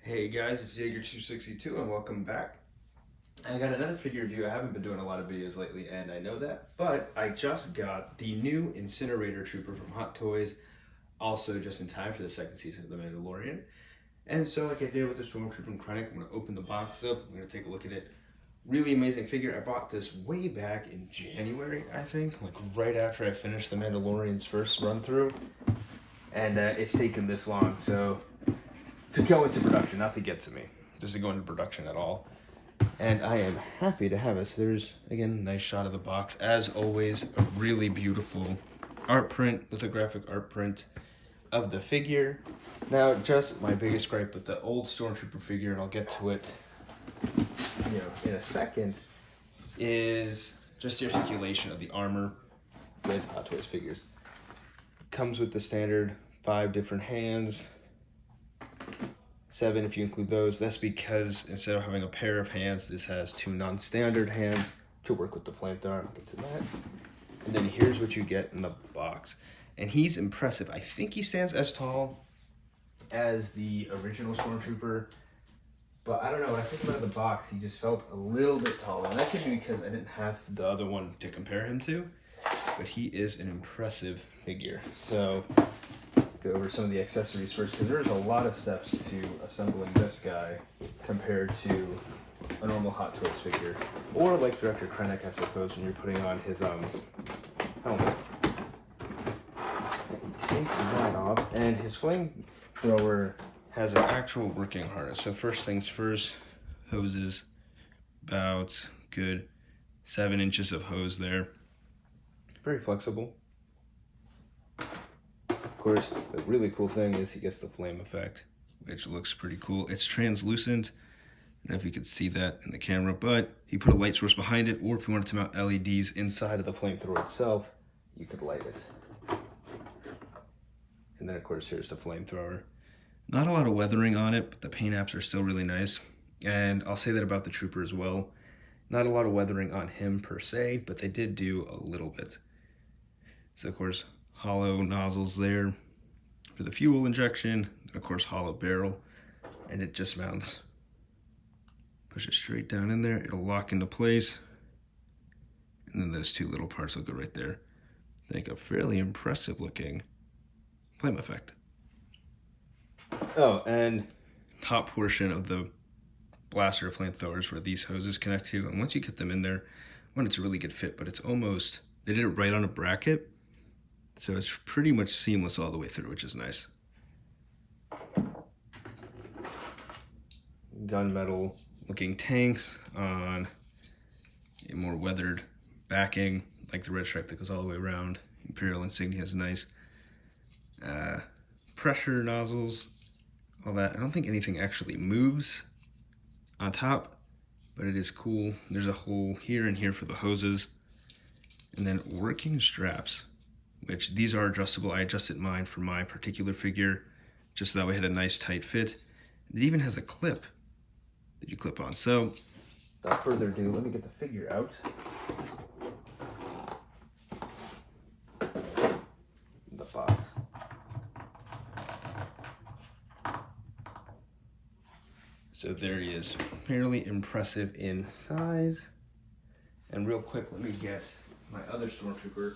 Hey guys, it's Jaeger262 and welcome back. I got another figure review. I haven't been doing a lot of videos lately and I know that, but I just got the new Incinerator Trooper from Hot Toys, also just in time for the second season of The Mandalorian. And so like I did with the Stormtrooper and Krennic, I'm going to open the box up, I'm going to take a look at it. Really amazing figure. I bought this way back in January, I think, like right after I finished The Mandalorian's first run through. And it's taken this long, so to go into production, not to get to me, just to go into production at all. And I am happy to have it. So there's, again, a nice shot of the box. As always, a really beautiful art print, lithographic art print of the figure. Now, just my biggest gripe with the old Stormtrooper figure, and I'll get to it, in a second, is just the articulation of the armor with Hot Toys figures. Comes with the standard 5 different hands, 7 if you include those. That's because instead of having a pair of hands, this has 2 non-standard hands to work with the flamethrower. I'll get to that. And then here's what you get in the box. And he's impressive. I think he stands as tall as the original Stormtrooper, but I don't know, when I think about the box, he just felt a little bit taller. And that could be because I didn't have the other one to compare him to, but he is an impressive figure. So go over some of the accessories first, because there's a lot of steps to assembling this guy compared to a normal Hot Toys figure, or like Director Krennic, I suppose, when you're putting on his helmet. Take that off, and his flamethrower has an actual working harness. So first things first, hoses, about good 7 inches of hose there. Very flexible. Of course, the really cool thing is he gets the flame effect, which looks pretty cool. It's translucent. I don't know if you could see that in the camera, but he put a light source behind it, or if you wanted to mount LEDs inside of the flamethrower itself, you could light it. And then of course here's the flamethrower. Not a lot of weathering on it, but the paint apps are still really nice. And I'll say that about the Trooper as well. Not a lot of weathering on him per se, but they did do a little bit. So of course, hollow nozzles there for the fuel injection, and of course hollow barrel, and it just mounts. Push it straight down in there, it'll lock into place, and then those 2 little parts will go right there. I think a fairly impressive looking flame effect. Oh, and top portion of the blaster flamethrowers where these hoses connect to, and once you get them in there, it's a really good fit, but it's almost, they did it right on a bracket, so it's pretty much seamless all the way through, which is nice. Gunmetal looking tanks on a more weathered backing, like the red stripe that goes all the way around. Imperial insignia is nice. Pressure nozzles, all that. I don't think anything actually moves on top, but it is cool. There's a hole here and here for the hoses. And then working straps, which these are adjustable. I adjusted mine for my particular figure, just so that way it had a nice tight fit. It even has a clip that you clip on. So without further ado, let me get the figure out. The box. So there he is, fairly impressive in size. And real quick, let me get my other Stormtrooper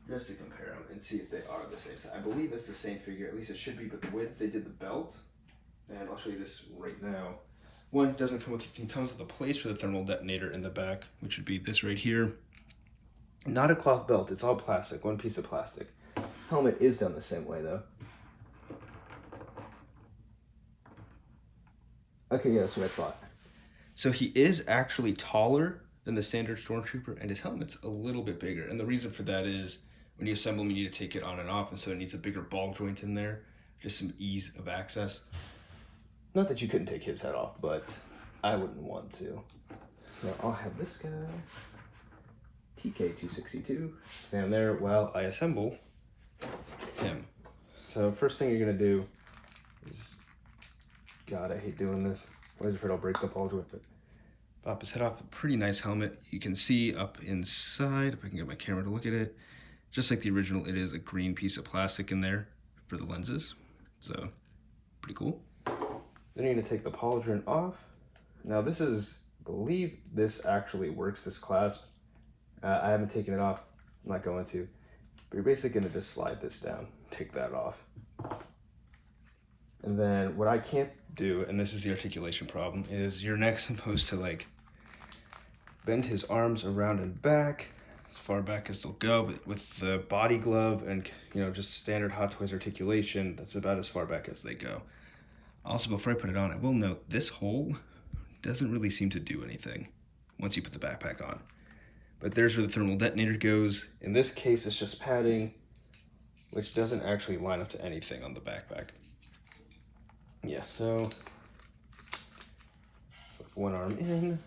just to compare them and see if they are the same size. I believe it's the same figure, at least it should be, but the width, they did the belt. And I'll show you this right now. One doesn't come with, it comes with a place for the thermal detonator in the back, which would be this right here. Not a cloth belt, it's all plastic, 1 piece of plastic. Helmet is done the same way though. Okay, yeah, that's what I thought. So he is actually taller than the standard Stormtrooper, and his helmet's a little bit bigger. And the reason for that is when you assemble him, you need to take it on and off, and so it needs a bigger ball joint in there, just some ease of access. Not that you couldn't take his head off, but I wouldn't want to. Now I'll have this guy, TK262, stand there while I assemble him. So first thing you're gonna do is, God, I hate doing this. I was afraid I'll break the ball joint, but pop his head off. A pretty nice helmet. You can see up inside, if I can get my camera to look at it, just like the original, it is a green piece of plastic in there for the lenses. So pretty cool. Then you're going to take the pauldron off. Now this is, I believe this actually works, this clasp. I haven't taken it off, I'm not going to. But you're basically going to just slide this down, take that off. And then what I can't do, and this is the articulation problem, is your neck's supposed to like bend his arms around and back, as far back as they'll go, but with the body glove and, you know, just standard Hot Toys articulation, that's about as far back as they go. Also, before I put it on, I will note this hole doesn't really seem to do anything once you put the backpack on. But there's where the thermal detonator goes. In this case, it's just padding, which doesn't actually line up to anything on the backpack. Yeah, so slip one arm in.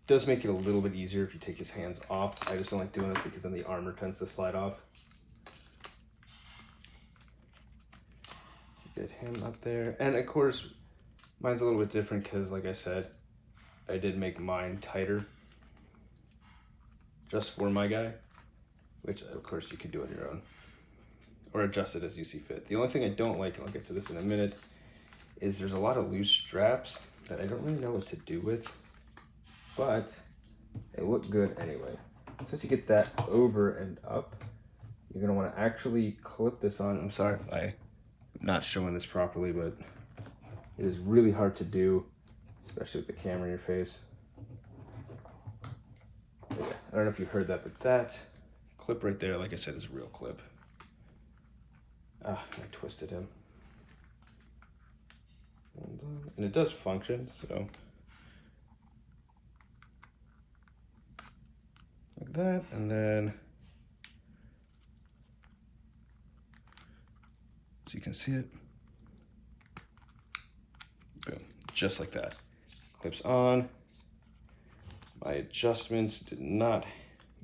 Does make it a little bit easier if you take his hands off. I just don't like doing it because then the armor tends to slide off. Get him up there. And of course, mine's a little bit different because, like I said, I did make mine tighter just for my guy, which of course you could do on your own or adjust it as you see fit. The only thing I don't like, and I'll get to this in a minute, is there's a lot of loose straps that I don't really know what to do with, but they look good anyway. Since you get that over and up, you're gonna wanna actually clip this on. I'm sorry if I'm not showing this properly, but it is really hard to do, especially with the camera in your face. But yeah, I don't know if you heard that, but that clip right there, like I said, is a real clip. I twisted him. And it does function, so. Like that, and then, so you can see it. Boom, just like that. Clips on. My adjustments did not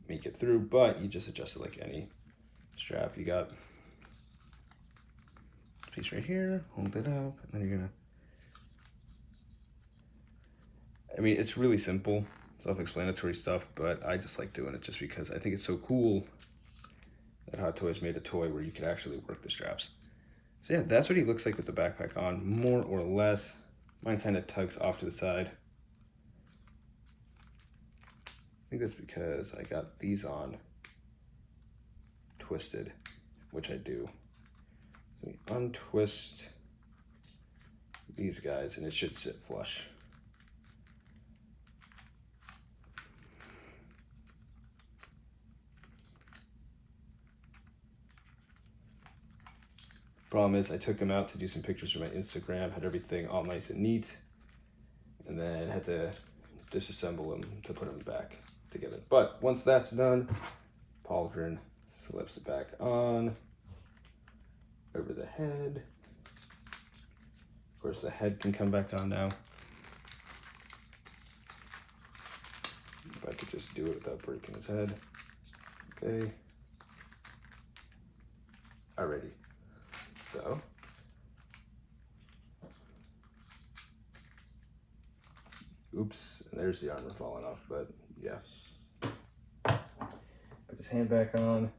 make it through, but you just adjust it like any strap. You got a piece right here, hold it up, and then you're gonna, I mean, it's really simple, self-explanatory stuff, but I just like doing it just because I think it's so cool that Hot Toys made a toy where you can actually work the straps. So yeah, that's what he looks like with the backpack on, more or less. Mine kind of tugs off to the side. I think that's because I got these on twisted, which I do. So we untwist these guys and it should sit flush. Problem is I took him out to do some pictures for my Instagram, had everything all nice and neat, and then had to disassemble them to put them back together. But once that's done, pauldron slips it back on over the head. Of course, the head can come back on now. If I could just do it without breaking his head. Okay. Alrighty. So, oops, and there's the armor falling off, but yeah. Put his hand back on.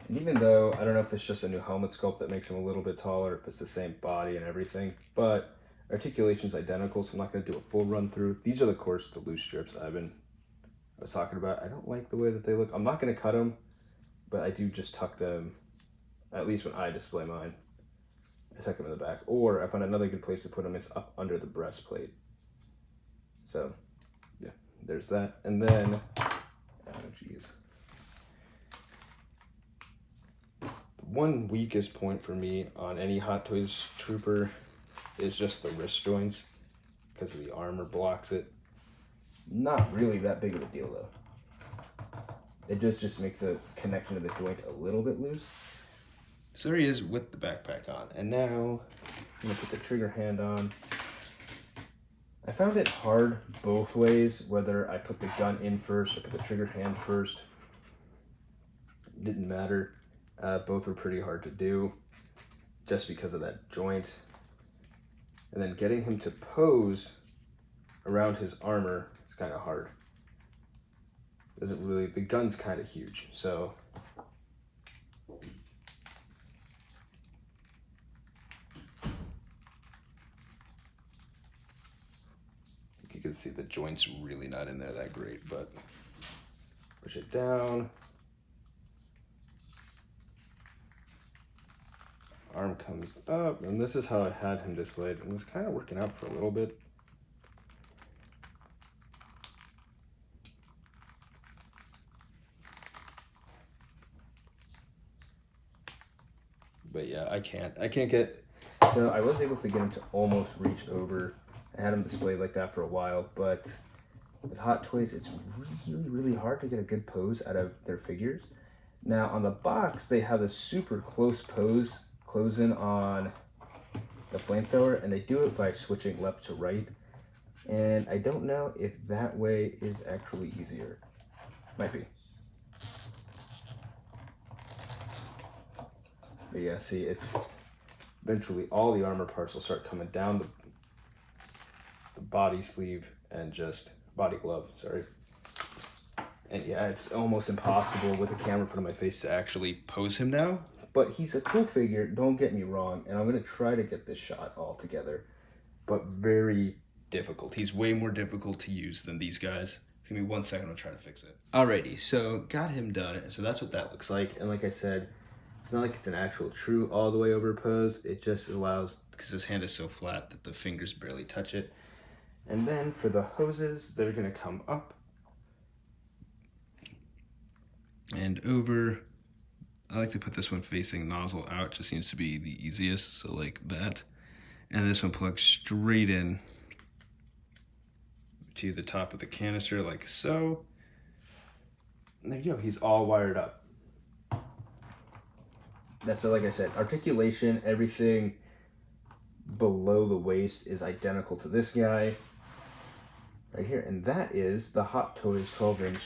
And even though, I don't know if it's just a new helmet sculpt that makes him a little bit taller, if it's the same body and everything, but Articulation is identical, so I'm not going to do a full run through. These are, of course, the loose strips I was talking about. I don't like the way that they look. I'm not going to cut them, but I do just tuck them, at least when I display mine. I tuck them in the back. Or I found another good place to put them is up under the breastplate. So, yeah, there's that. And then, oh geez. One weakest point for me on any Hot Toys Trooper is just the wrist joints, because the armor blocks it. Not really that big of a deal though. It just makes a connection to the joint a little bit loose. So there he is with the backpack on. And now I'm gonna put the trigger hand on. I found it hard both ways, whether I put the gun in first or put the trigger hand first. It didn't matter. Both were pretty hard to do just because of that joint. And then getting him to pose around his armor is kind of hard. Doesn't really, the gun's kind of huge, so can see the joint's really not in there that great, but push it down. Arm comes up, and this is how I had him displayed. It was kind of working out for a little bit. But yeah, I can't get, so I was able to get him to almost reach over. I had him displayed like that for a while, but with Hot Toys, it's really hard to get a good pose out of their figures. Now on the box, they have a super close pose, close in on the flamethrower, and they do it by switching left to right. And I don't know if that way is actually easier. Might be. But yeah, see, it's eventually all the armor parts will start coming down the body sleeve and just body glove, sorry. And yeah, it's almost impossible with a camera in front of my face to actually pose him now. But he's a cool figure, don't get me wrong, and I'm gonna try to get this shot all together, but very difficult. He's way more difficult to use than these guys. Give me 1 second, I'll try to fix it. Alrighty, so got him done, so that's what that looks like. And like I said, it's not like it's an actual true all the way over pose. It just allows, because his hand is so flat that the fingers barely touch it. And then for the hoses, they're gonna come up and over. I like to put this one facing nozzle out, just seems to be the easiest, so like that. And this one plugs straight in to the top of the canister like so. And there you go, he's all wired up. That's so, like I said, articulation, everything below the waist is identical to this guy right here, and that is the Hot Toys 12-inch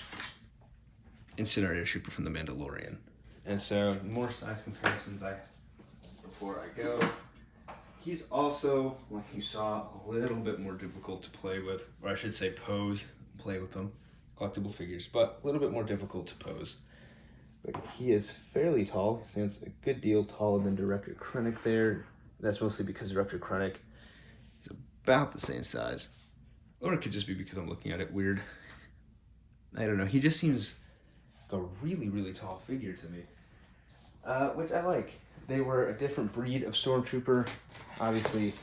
Incinerator Trooper from the Mandalorian. And so, more size comparisons before I go. He's also, like you saw, a little bit more difficult to play with, or I should say pose, play with them, collectible figures, but a little bit more difficult to pose. But he is fairly tall. He stands a good deal taller than Director Krennic there. That's mostly because Director Krennic is about the same size. Or it could just be because I'm looking at it weird. I don't know. He just seems like a really tall figure to me. Which I like. They were a different breed of Stormtrooper. Obviously,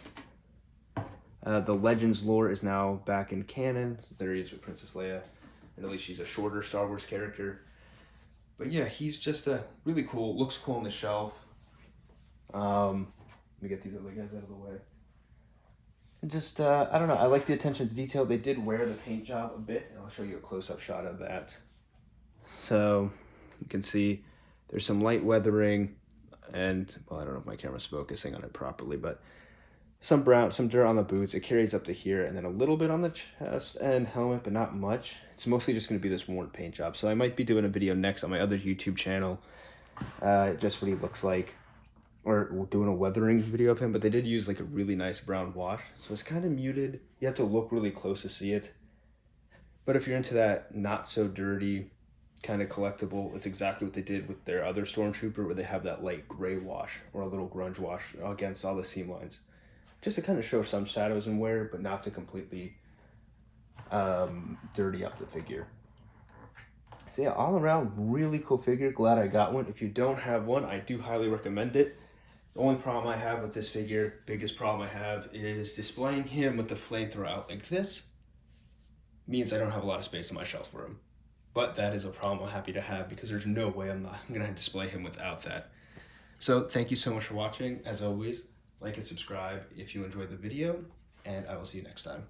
the Legends lore is now back in canon. So there he is with Princess Leia. And at least she's a shorter Star Wars character. But yeah, he's just a really cool, looks cool on the shelf. Let me get these other guys out of the way. And just, I don't know, I like the attention to detail. They did wear the paint job a bit, and I'll show you a close-up shot of that. So, you can see there's some light weathering, and, well, I don't know if my camera's focusing on it properly, but some brown, some dirt on the boots. It carries up to here, and then a little bit on the chest and helmet, but not much. It's mostly just going to be this worn paint job. So I might be doing a video next on my other YouTube channel, just what he looks like, or doing a weathering video of him. But they did use like a really nice brown wash, so it's kind of muted. You have to look really close to see it. But if you're into that not so dirty kind of collectible, it's exactly what they did with their other Stormtrooper, where they have that light gray wash or a little grunge wash against all the seam lines. Just to kind of show some shadows and wear, but not to completely dirty up the figure. So yeah, all around, really cool figure. Glad I got one. If you don't have one, I do highly recommend it. The only problem I have with this figure, biggest problem I have, is displaying him with the flamethrower out like this means I don't have a lot of space on my shelf for him. But that is a problem I'm happy to have, because there's no way I'm going to display him without that. So thank you so much for watching. As always, like and subscribe if you enjoyed the video, and I will see you next time.